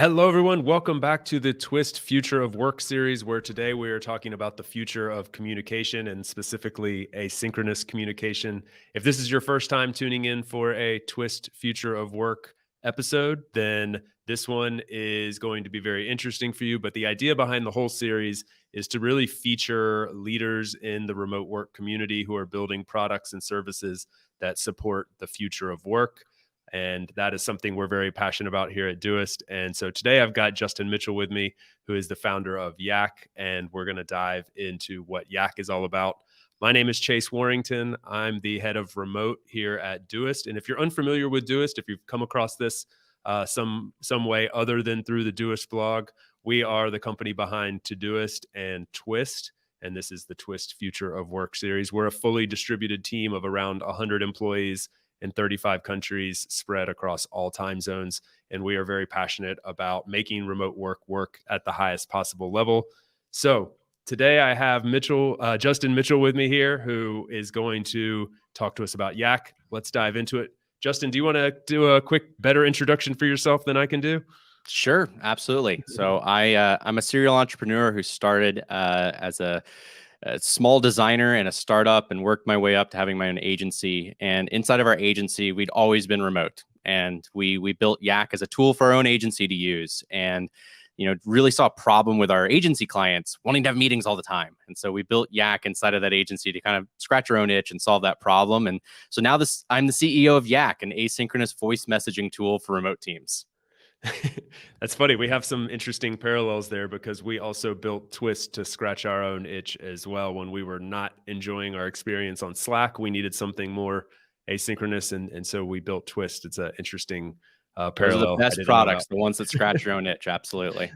Hello, everyone. Welcome back to the Twist Future of Work series, where today we are talking about the future of communication and specifically asynchronous communication. If this is your first time tuning in for a Twist Future of Work episode, then this one is going to be very interesting for you. But the idea behind the whole series is to really feature leaders in the remote work community who are building products and services that support the future of work. And that is something we're very passionate about here at Doist. And so today I've got Justin Mitchell with me, who is the founder of Yak, and we're going to dive into what Yak is all about. My name is Chase Warrington. I'm the head of remote here at Doist. And if you're unfamiliar with Doist, if you've come across this some way other than through the Doist blog, we are the company behind Todoist and Twist. And this is the Twist Future of Work series. We're a fully distributed team of around 100 employees in 35 countries spread across all time zones. And we are very passionate about making remote work at the highest possible level. So today I have Justin Mitchell with me here, who is going to talk to us about Yak. Let's dive into it. Justin, do you want to do a quick, better introduction for yourself than I can do? Sure, absolutely. So I'm a serial entrepreneur who started as a small designer in a startup and worked my way up to having my own agency. And inside of our agency, we'd always been remote, and we built Yak as a tool for our own agency to use. And really saw a problem with our agency clients wanting to have meetings all the time. And so we built Yak inside of that agency to kind of scratch our own itch and solve that problem. And so now I'm the CEO of Yak, an asynchronous voice messaging tool for remote teams. That's funny. We have some interesting parallels there because we also built Twist to scratch our own itch as well. When we were not enjoying our experience on Slack, we needed something more asynchronous. And so we built Twist. It's an interesting Those are the parallel. best products, the ones that scratch your own itch. Absolutely.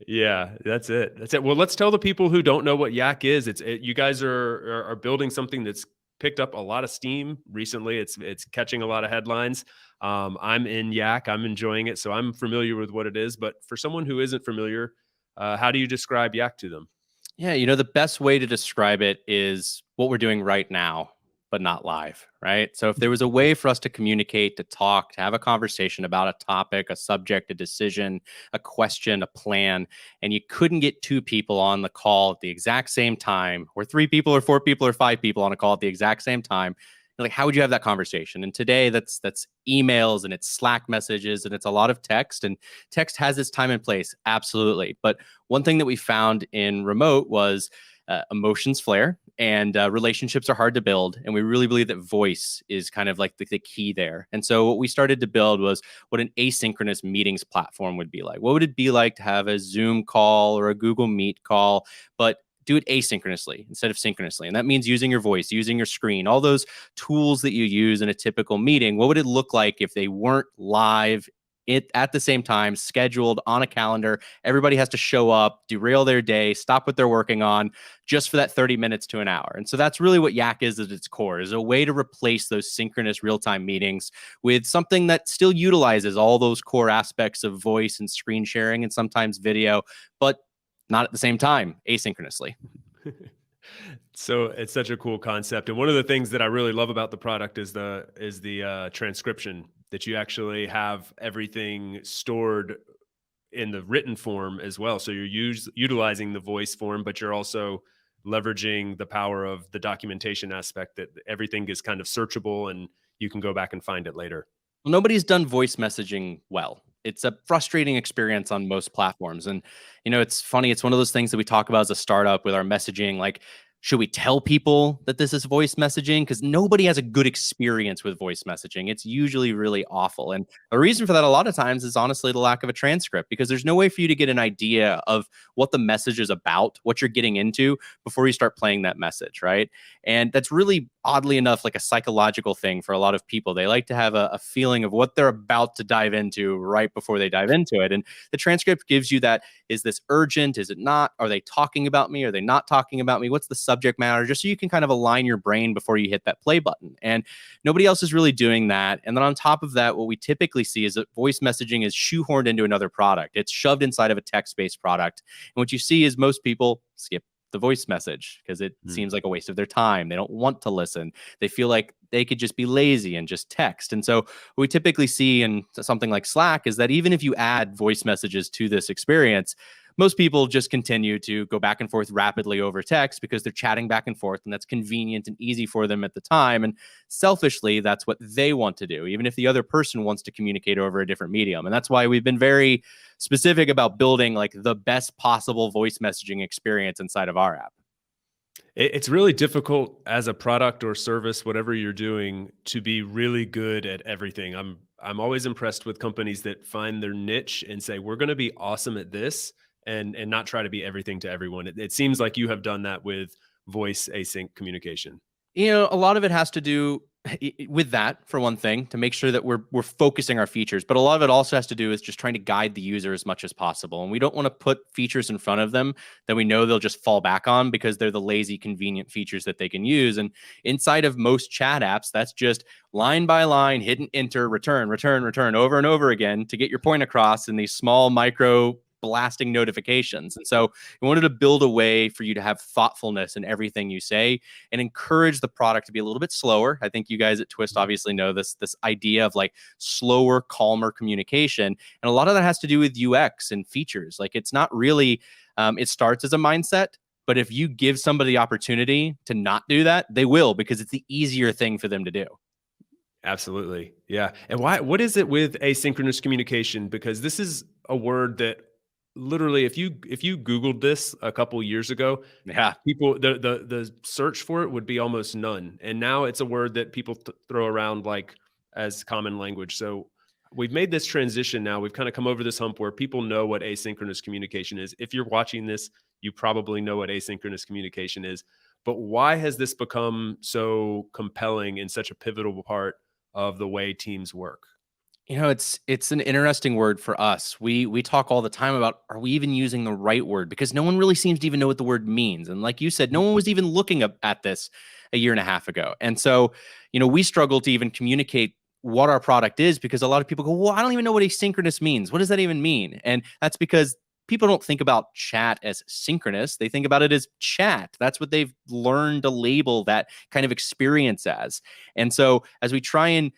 Yeah, that's it. That's it. Well, let's tell the people who don't know what Yak is. You guys are building something that's picked up a lot of steam recently. It's catching a lot of headlines. I'm in Yak. I'm enjoying it, so I'm familiar with what it is. But for someone who isn't familiar, how do you describe Yak to them? Yeah, the best way to describe it is what we're doing right now, but not live, right? So if there was a way for us to communicate, to talk, to have a conversation about a topic, a subject, a decision, a question, a plan, and you couldn't get two people on the call at the exact same time, or three people or four people or five people on a call at the exact same time, like, how would you have that conversation? And today that's emails and it's Slack messages and it's a lot of text, and text has its time and place. Absolutely. But one thing that we found in remote was emotions flare, and relationships are hard to build. And we really believe that voice is kind of like the key there. And so what we started to build was what an asynchronous meetings platform would be like. What would it be like to have a Zoom call or a Google Meet call, but do it asynchronously instead of synchronously? And that means using your voice, using your screen, all those tools that you use in a typical meeting. What would it look like if they weren't live at the same time, scheduled on a calendar? Everybody has to show up, derail their day, stop what they're working on just for that 30 minutes to an hour. And so that's really what Yak is at its core, is a way to replace those synchronous real-time meetings with something that still utilizes all those core aspects of voice and screen sharing and sometimes video, but not at the same time, asynchronously. So it's such a cool concept, and one of the things that I really love about the product is the transcription, that you actually have everything stored in the written form as well. So you're utilizing the voice form, but you're also leveraging the power of the documentation aspect, that everything is kind of searchable and you can go back and find it later. Well, nobody's done voice messaging well. It's a frustrating experience on most platforms. And, it's funny. It's one of those things that we talk about as a startup with our messaging. Like, should we tell people that this is voice messaging? Because nobody has a good experience with voice messaging. It's usually really awful. And the reason for that a lot of times is honestly the lack of a transcript, because there's no way for you to get an idea of what the message is about, what you're getting into before you start playing that message, right? And that's really, oddly enough, like a psychological thing for a lot of people. They like to have a feeling of what they're about to dive into right before they dive into it. And the transcript gives you that. Is this urgent? Is it not? Are they talking about me? Are they not talking about me? What's the subject matter? Just so you can kind of align your brain before you hit that play button. And nobody else is really doing that. And then on top of that, what we typically see is that voice messaging is shoehorned into another product. It's shoved inside of a text-based product. And what you see is most people skip the voice message because it Mm. seems like a waste of their time. They don't want to listen. They feel like they could just be lazy and just text. And so what we typically see in something like Slack is that even if you add voice messages to this experience, most people just continue to go back and forth rapidly over text because they're chatting back and forth, and that's convenient and easy for them at the time. And selfishly, that's what they want to do, even if the other person wants to communicate over a different medium. And that's why we've been very specific about building like the best possible voice messaging experience inside of our app. It's really difficult as a product or service, whatever you're doing, to be really good at everything. I'm always impressed with companies that find their niche and say, we're going to be awesome at this, and not try to be everything to everyone. It seems like you have done that with voice async communication. You know, a lot of it has to do with that, for one thing, to make sure that we're focusing our features. But a lot of it also has to do with just trying to guide the user as much as possible. And we don't want to put features in front of them that we know they'll just fall back on because they're the lazy, convenient features that they can use. And inside of most chat apps, that's just line by line, hit and enter, return, return, return over and over again to get your point across in these small micro blasting notifications. And so we wanted to build a way for you to have thoughtfulness in everything you say and encourage the product to be a little bit slower. I think you guys at Twist obviously know this idea of like slower, calmer communication. And a lot of that has to do with UX and features. Like it's not really, it starts as a mindset, but if you give somebody the opportunity to not do that, they will, because it's the easier thing for them to do. Absolutely. Yeah. And what is it with asynchronous communication? Because this is a word that literally, if you Googled this a couple years ago, Yeah. people, the search for it would be almost none. And now it's a word that people throw around like as common language. So we've made this transition now. We've kind of come over this hump where people know what asynchronous communication is. If you're watching this, you probably know what asynchronous communication is. But why has this become so compelling and such a pivotal part of the way teams work? You know, it's an interesting word for us. We talk all the time about, are we even using the right word? Because no one really seems to even know what the word means. And like you said, no one was even looking at this a year and a half ago. And so, you know, we struggle to even communicate what our product is because a lot of people go, well, I don't even know what asynchronous means. What does that even mean? And that's because people don't think about chat as synchronous. They think about it as chat. That's what they've learned to label that kind of experience as. And so as we try and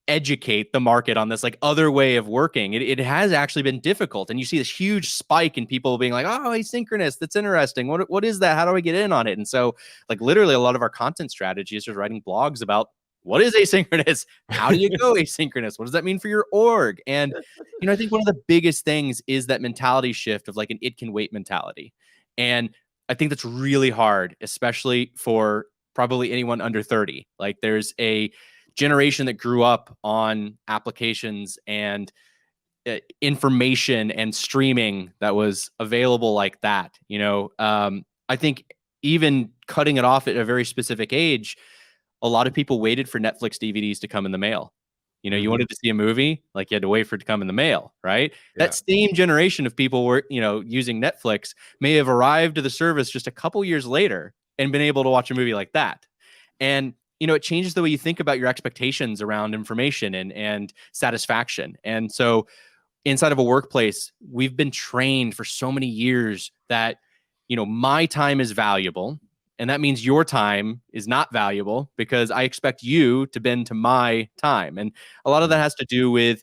educate the market on this like other way of working, it has actually been difficult. And you see this huge spike in people being like, oh, asynchronous, that's interesting. What is that? How do I get in on it? And so like literally a lot of our content strategy is just writing blogs about what is asynchronous? How do you go asynchronous? What does that mean for your org? And, you know, I think one of the biggest things is that mentality shift of like an it can wait mentality. And I think that's really hard, especially for probably anyone under 30. Like there's a generation that grew up on applications and information and streaming that was available like that. You know, I think even cutting it off at a very specific age, a lot of people waited for Netflix DVDs to come in the mail. You know, you wanted to see a movie, like you had to wait for it to come in the mail, right? Yeah. That same generation of people were, you know, using Netflix may have arrived to the service just a couple years later and been able to watch a movie like that. And you know, it changes the way you think about your expectations around information and satisfaction. And so inside of a workplace, we've been trained for so many years that, you know, my time is valuable. And that means your time is not valuable because I expect you to bend to my time. And a lot of that has to do with,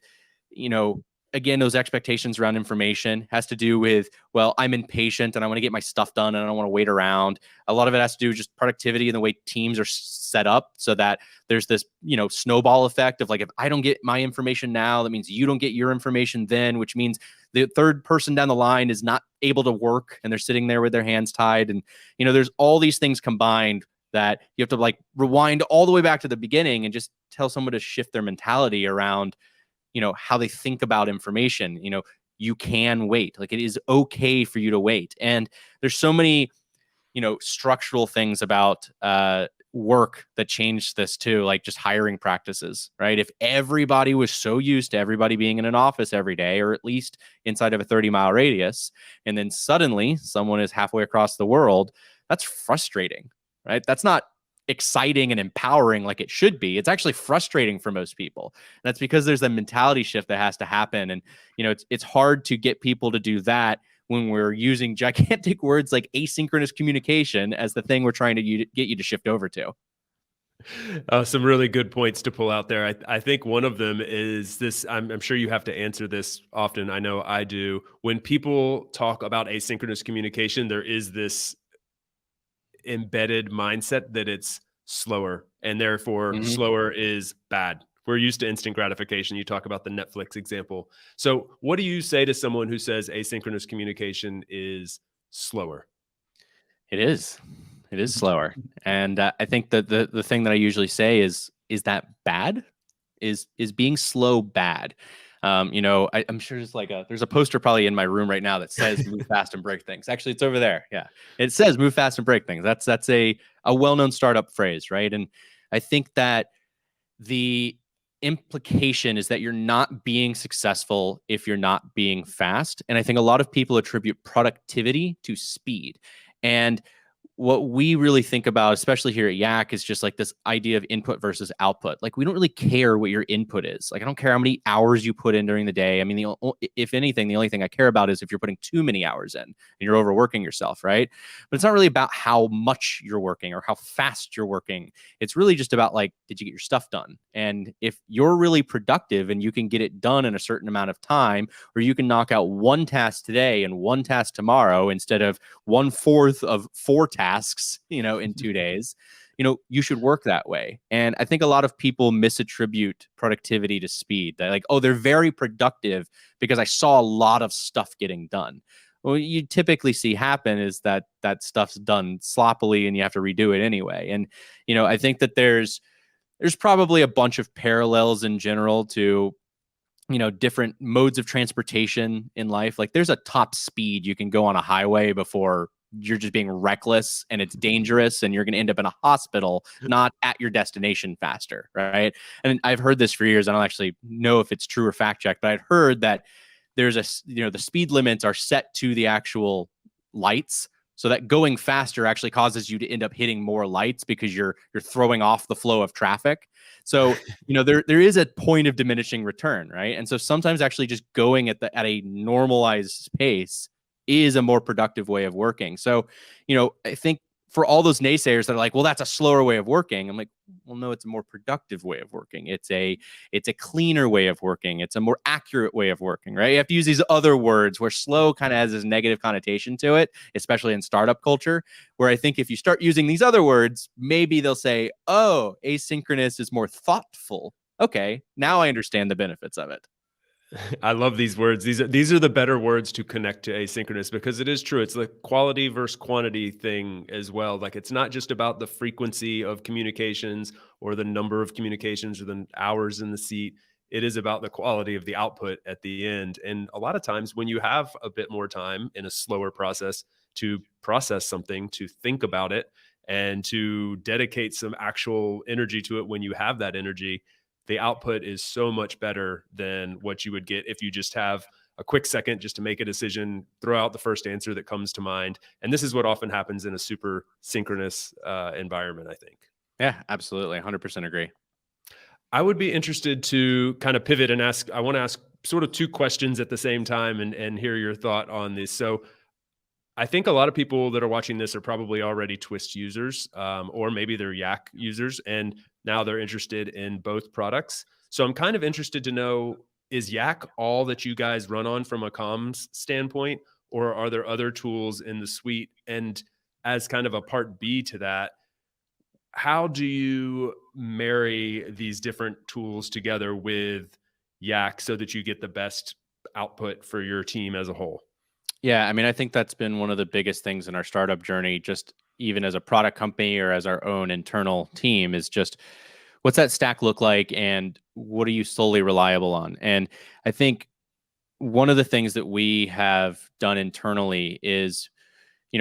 you know, again, those expectations around information has to do with, well, I'm impatient and I want to get my stuff done and I don't want to wait around. A lot of it has to do with just productivity and the way teams are set up so that there's this, you know, snowball effect of like, if I don't get my information now, that means you don't get your information then, which means the third person down the line is not able to work and they're sitting there with their hands tied. And, you know, there's all these things combined that you have to like rewind all the way back to the beginning and just tell someone to shift their mentality around, you know, how they think about information. You know, you can wait. Like it is okay for you to wait. And there's so many, you know, structural things about work that changed this too, like just hiring practices, right? If everybody was so used to everybody being in an office every day, or at least inside of a 30-mile radius, and then suddenly someone is halfway across the world, that's frustrating, right? That's not exciting and empowering like it should be. It's actually frustrating for most people. And that's because there's a mentality shift that has to happen. And, you know, it's hard to get people to do that when we're using gigantic words like asynchronous communication as the thing we're trying to get you to shift over to. Some really good points to pull out there. I think one of them is this. I'm sure you have to answer this often. I know I do. When people talk about asynchronous communication, there is this embedded mindset that it's slower, and therefore slower is bad. We're used to instant gratification. You talk about the Netflix example. So what do you say to someone who says asynchronous communication is slower? It is. It is slower. And I think that the thing that I usually say is that bad? Is being slow bad? I'm sure there's a poster probably in my room right now that says move fast and break things. Actually, it's over there. Yeah. It says move fast and break things. That's a well-known startup phrase, right? And I think that the implication is that you're not being successful if you're not being fast. And I think a lot of people attribute productivity to speed. And what we really think about, especially here at Yak, is just like this idea of input versus output. Like, we don't really care what your input is. Like, I don't care how many hours you put in during the day. I mean, if anything, the only thing I care about is if you're putting too many hours in and you're overworking yourself, right? But it's not really about how much you're working or how fast you're working. It's really just about, like, did you get your stuff done? And if you're really productive and you can get it done in a certain amount of time, or you can knock out one task today and one task tomorrow instead of 1/4 of 4 tasks, in 2 days, you should work that way. And I think a lot of people misattribute productivity to speed. They're like, oh, they're very productive because I saw a lot of stuff getting done. What you typically see happen is that stuff's done sloppily and you have to redo it anyway. And, I think that there's probably a bunch of parallels in general to different modes of transportation in life. Like, there's a top speed you can go on a highway before you're just being reckless and it's dangerous and you're going to end up in a hospital, not at your destination faster, right? And I've heard this for years. I don't actually know if it's true or fact checked, but I'd heard that there's the speed limits are set to the actual lights, so that going faster actually causes you to end up hitting more lights because you're throwing off the flow of traffic. So, there is a point of diminishing return, right? And so sometimes actually just going at a normalized pace is a more productive way of working. So, I think for all those naysayers that are like, well, that's a slower way of working, I'm like, well, no, it's a more productive way of working. It's a cleaner way of working. It's a more accurate way of working, right? You have to use these other words where slow kind of has this negative connotation to it, especially in startup culture, where I think if you start using these other words, maybe they'll say, oh, asynchronous is more thoughtful. Okay, now I understand the benefits of it. I love these words. These are the better words to connect to asynchronous, because it is true. It's the quality versus quantity thing as well. Like, it's not just about the frequency of communications or the number of communications or the hours in the seat. It is about the quality of the output at the end. And a lot of times when you have a bit more time in a slower process to process something, to think about it, and to dedicate some actual energy to it, when you have that energy, the output is so much better than what you would get if you just have a quick second just to make a decision, throw out the first answer that comes to mind. And this is what often happens in a super synchronous environment, I think. Yeah, absolutely. 100% agree. I would be interested to kind of pivot and I want to ask sort of 2 questions at the same time and hear your thought on this. So I think a lot of people that are watching this are probably already Twist users, or maybe they're Yak users, and now they're interested in both products. So I'm kind of interested to know, is Yak all that you guys run on from a comms standpoint, or are there other tools in the suite? And as kind of a part B to that, how do you marry these different tools together with Yak so that you get the best output for your team as a whole? Yeah, I mean, I think that's been one of the biggest things in our startup journey, just even as a product company or as our own internal team, is just what's that stack look like and what are you solely reliable on? And I think one of the things that we have done internally is,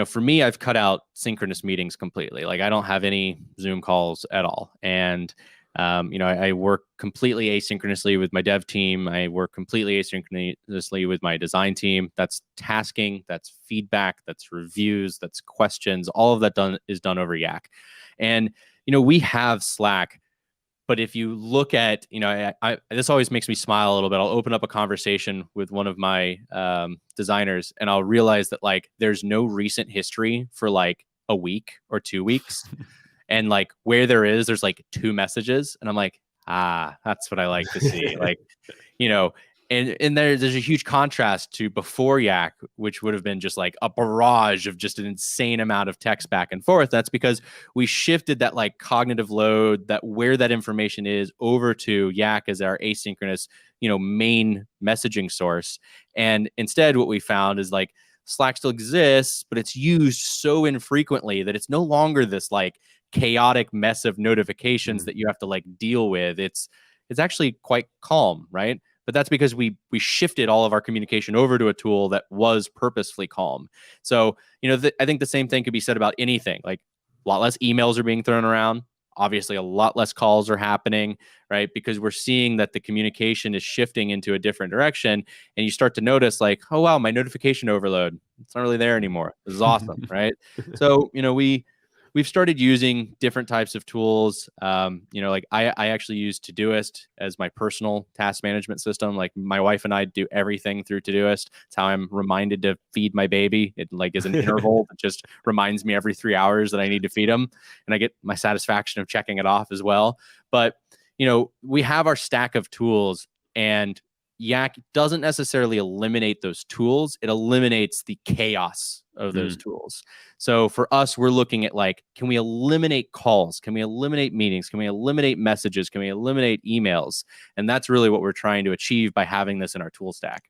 for me, I've cut out synchronous meetings completely. Like, I don't have any Zoom calls at all. And I work completely asynchronously with my dev team. I work completely asynchronously with my design team. That's tasking, that's feedback, that's reviews, that's questions. All of that is done over Yak. And, we have Slack But if you look at, this always makes me smile a little bit. I'll open up a conversation with one of my designers, and I'll realize that like there's no recent history for like a week or 2 weeks, and like where there's like 2 messages, and I'm like, that's what I like to see. Like, and there's a huge contrast to before Yak, which would have been just like a barrage of just an insane amount of text back and forth. That's because we shifted that like cognitive load, that where that information is, over to Yak as our asynchronous, main messaging source. And instead, what we found is like Slack still exists, but it's used so infrequently that it's no longer this like chaotic mess of notifications that you have to like deal with. It's actually quite calm, right? But that's because we shifted all of our communication over to a tool that was purposefully calm. So, I think the same thing could be said about anything. Like a lot less emails are being thrown around. Obviously, a lot less calls are happening, right? Because we're seeing that the communication is shifting into a different direction. And you start to notice like, oh, wow, my notification overload, it's not really there anymore. This is awesome, right? So, we've started using different types of tools. Like I actually use Todoist as my personal task management system. Like my wife and I do everything through Todoist. It's how I'm reminded to feed my baby. It like is an interval that just reminds me every 3 hours that I need to feed him. And I get my satisfaction of checking it off as well. But, we have our stack of tools, and Yak doesn't necessarily eliminate those tools. It eliminates the chaos of those tools. So for us, we're looking at like, can we eliminate calls? Can we eliminate meetings? Can we eliminate messages? Can we eliminate emails? And that's really what we're trying to achieve by having this in our tool stack.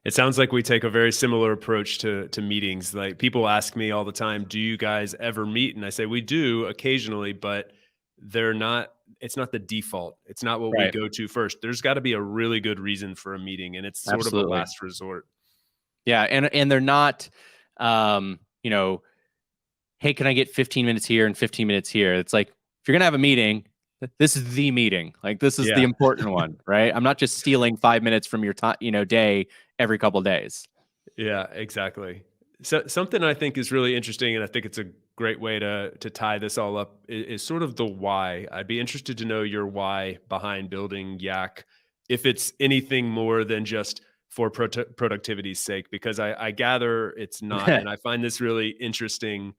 It sounds like we take a very similar approach to meetings. Like people ask me all the time, do you guys ever meet? And I say, we do occasionally, but it's not the default. It's not what we go to first. There's got to be a really good reason for a meeting, and it's sort of a last resort. Yeah. And they're not, hey, can I get 15 minutes here and 15 minutes here? It's like, if you're going to have a meeting, this is the meeting. Like this is the important one, right? I'm not just stealing 5 minutes from your time, day every couple of days. Yeah, exactly. So something I think is really interesting, and I think it's a great way to tie this all up, is sort of the why. I'd be interested to know your why behind building Yak, if it's anything more than just for productivity's sake, because I gather it's not. And I find this really interesting.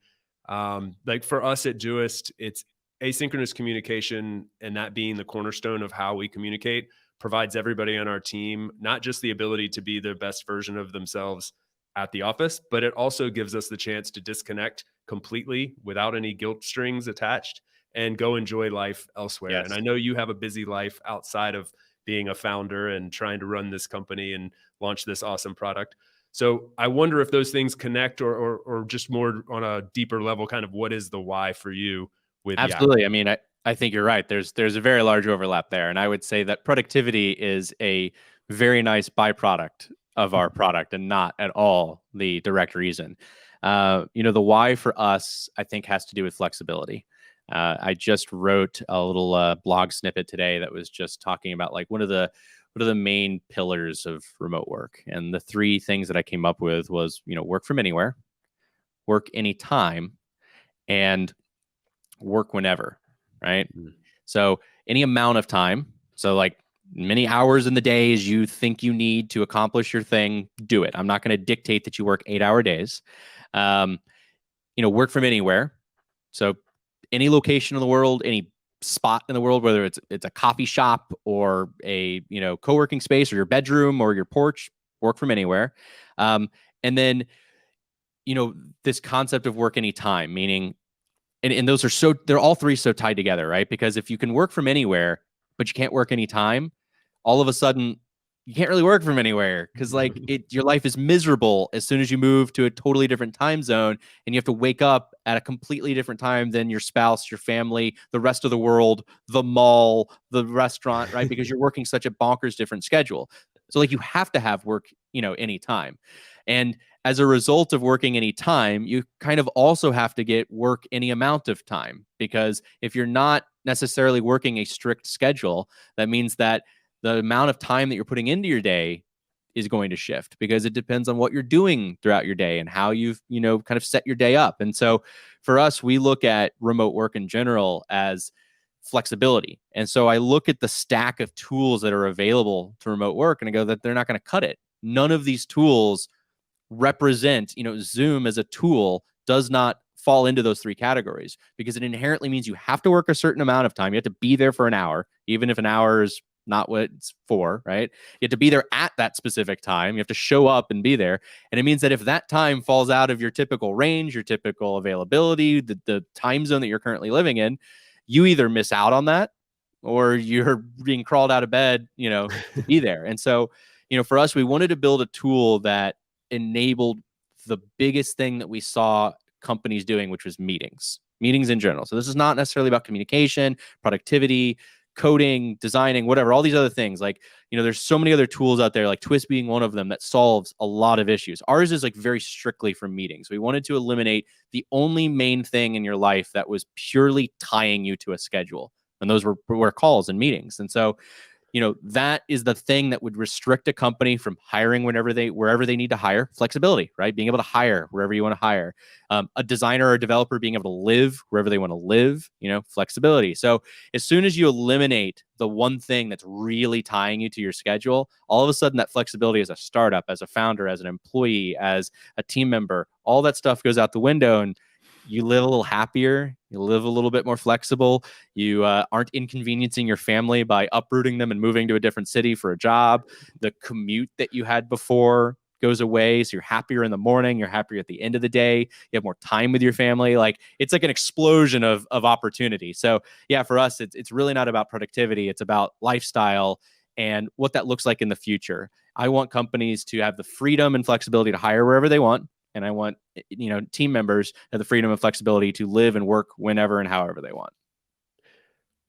Like for us at Doist, it's asynchronous communication, and that being the cornerstone of how we communicate provides everybody on our team not just the ability to be the best version of themselves at the office, but it also gives us the chance to disconnect completely without any guilt strings attached and go enjoy life elsewhere. Yes. And I know you have a busy life outside of being a founder and trying to run this company and launch this awesome product. So I wonder if those things connect, or just more on a deeper level, kind of what is the why for you with Absolutely. Yak? I mean, I think you're right. There's a very large overlap there. And I would say that productivity is a very nice byproduct of our product and not at all the direct reason. The why for us, I think, has to do with flexibility. I just wrote a little blog snippet today that was just talking about like what are the main pillars of remote work. And the 3 things that I came up with was, work from anywhere, work anytime, and work whenever, right? So any amount of time, so like many hours in the day as you think you need to accomplish your thing, do it. I'm not going to dictate that you work 8-hour days. Work from anywhere. So any location in the world, any spot in the world, whether it's a coffee shop or a co-working space or your bedroom or your porch, work from anywhere. And then this concept of work anytime, meaning and those are they're all 3 so tied together, right? Because if you can work from anywhere but you can't work anytime, all of a sudden you can't really work from anywhere, because like your life is miserable as soon as you move to a totally different time zone and you have to wake up at a completely different time than your spouse, your family, the rest of the world, the mall, the restaurant, right? Because you're working such a bonkers different schedule. So like you have to have work, anytime. And as a result of working any time, you kind of also have to get work any amount of time, because if you're not necessarily working a strict schedule, that means that the amount of time that you're putting into your day is going to shift, because it depends on what you're doing throughout your day and how you've, kind of set your day up. And so for us, we look at remote work in general as flexibility. And so I look at the stack of tools that are available to remote work and I go that they're not going to cut it. None of these tools represent, Zoom as a tool does not fall into those three categories because it inherently means you have to work a certain amount of time. You have to be there for an hour, even if an hour is not what it's for, right? You have to be there at that specific time. You have to show up and be there. And it means that if that time falls out of your typical range, your typical availability, the time zone that you're currently living in, you either miss out on that or you're being crawled out of bed, to be there. And so, for us, we wanted to build a tool that enabled the biggest thing that we saw companies doing, which was meetings in general. So this is not necessarily about communication, productivity, coding, designing, whatever, all these other things. Like, there's so many other tools out there, like Twist being one of them, that solves a lot of issues. Ours is like very strictly for meetings. We wanted to eliminate the only main thing in your life that was purely tying you to a schedule. And those were calls and meetings. And so, that is the thing that would restrict a company from hiring wherever they need to hire. Flexibility, right? Being able to hire wherever you want to hire. A designer or a developer being able to live wherever they want to live, flexibility. So as soon as you eliminate the one thing that's really tying you to your schedule, all of a sudden that flexibility as a startup, as a founder, as an employee, as a team member, all that stuff goes out the window, and you live a little happier, you live a little bit more flexible, you aren't inconveniencing your family by uprooting them and moving to a different city for a job. The commute that you had before goes away, so you're happier in the morning, you're happier at the end of the day, you have more time with your family. Like, it's like an explosion of opportunity. So yeah, for us, it's really not about productivity, it's about lifestyle and what that looks like in the future. I want companies to have the freedom and flexibility to hire wherever they want. And I want, team members to have the freedom and flexibility to live and work whenever and however they want.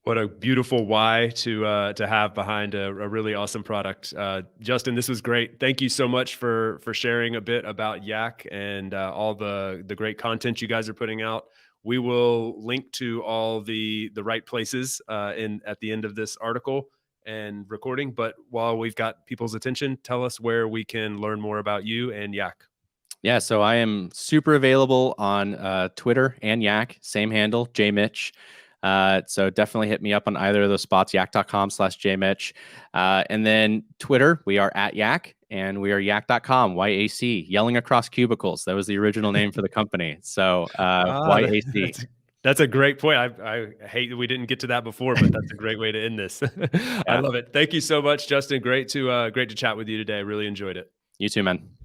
What a beautiful why to have behind a really awesome product. Justin, this was great. Thank you so much for sharing a bit about Yak and all the great content you guys are putting out. We will link to all the right places at the end of this article and recording. But while we've got people's attention, tell us where we can learn more about you and Yak. Yeah, so I am super available on Twitter and Yak, same handle, jmitch. So definitely hit me up on either of those spots, yak.com/jmitch. And then Twitter, we are at Yak, and we are yak.com, YAC, yelling across cubicles. That was the original name for the company. So YAC. That's a great point. I hate that we didn't get to that before, but that's a great way to end this. I love it. Thank you so much, Justin. Great to chat with you today. Really enjoyed it. You too, man.